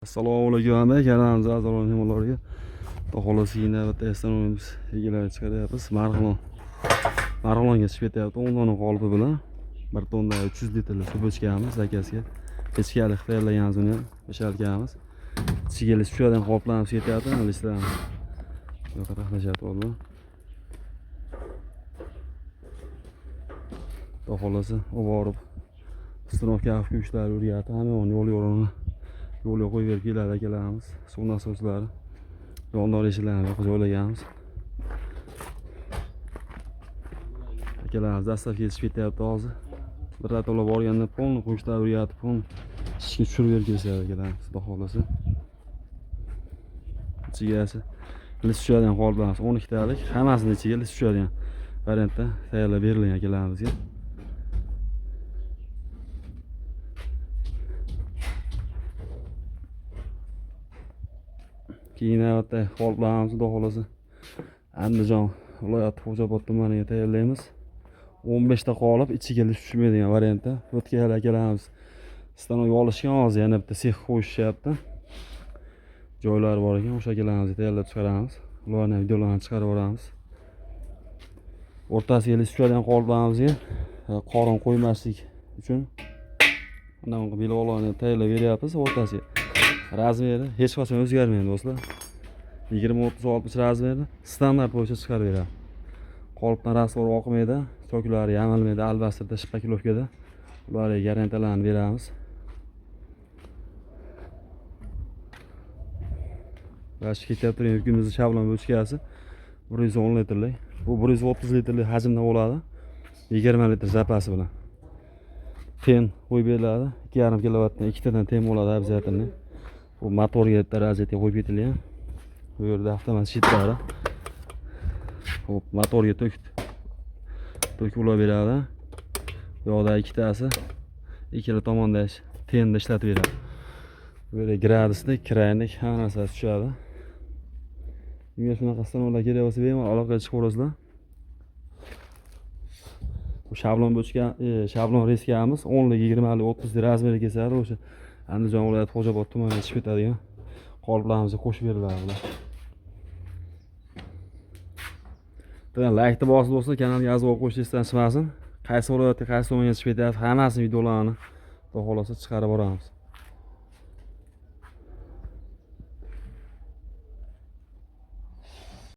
Assalomu alaykum kanalimiz a'zolariga himolarga. Xolos yine testan o'yinimiz egalari chiqaryapmiz. Marg'ilonga chiqib ketyapti 10 dona qolpi bilan. Bir tonda 300 litrli suv ichganmiz akasiga. Kechkalik tayyorlaganmiz uni pishirganmiz. Ichiga tushadigan qolplarimiz ketyapti. Listlarni yo'q taxlashyapti ular. Xolasi oborib ustunoqqa kuchlar o'rgatib, hamma yo'l yo'lini yo'lga qo'yib berib keladi akalarimiz. Suv nasoslari yondor eshiklarni joylaganmiz. Akalarimiz dastavga yetishib ketyapti hozir. Bir ratola borganda polni qo'shlar o'rgatib, polni ishga tushirib berib kelishadi akalarimiz. Xudo xolasa. Ichiga lis tushadigan qolplarimiz 12 talik, hammasini ichiga lis tushadigan variantda tayyorlab berilgan akalarimizga. Keyin albatta qolplarimizni xudo xolasa Andijon viloyati Xo'jobod tumaniga tayyorlaymiz. 15 ta qolib ichiga lis tushmaydigan variantda. O'tgan akalarimiz stanok olishgan, hozir yana bitta sex qo'yishyapti. Joylari bor ekan, o'sha akalarimizni tayyorlab chiqaramiz. Ularning videolarini chiqarib boramiz. O'rtasiga lis tushadigan qolplarimizga qorin qo'ymaslik uchun bunaqa bilg'olani tayyorlab beryapmiz o'rtasiga. Razmeri hech qachon o'zgarmaydi do'stlar. 20-30-60 razmerni standart bo'yicha chiqarib beradi. Qolipdan rasvor oqmaydi, choklari yamalmaydi, albastrda shpakilovkada ularga garantiyalarni beramiz. Bashi ketyapti yukimizni shablon bochkasi 110 litrlik. Bu 130 litrlik hajmda bo'ladi. 20 litr zapasi bilan. Ten qo'yib beriladi. 2,5 kilovatdan 2 tadan ten bo'ladi обязательно. Bu motorga darajasiga qo'yib ketilgan. Bu yerda avtomat shitlari. Hop, motorga to'kib ulab beradi. Bu yoqda ikkitasi ikkala tomonda tenda ishlatib beradi. Bu yerda graduslik, kraynik hamma narsa tushadi. Kimga shunaqa stanovlar kerak bo'lsa bemalol aloqaga chiqaverasizlar. Bu shablon bo'chgan, shablon reskamiz 10 lik, 20 lik, 30 lik razmerga kesadi. O'sha Andijon viloyati Xo'jobod tumaniga chiqib ketadigan qolplarimizga qo'shib beriladi bular. Like bosib bo'lsa, kanalga a'zo qo'shishni unutmasin. Qaysi viloyatga, qaysi tomonga chiqib ketyapti, hammasini videolarini xudo xolasa chiqarib boramiz.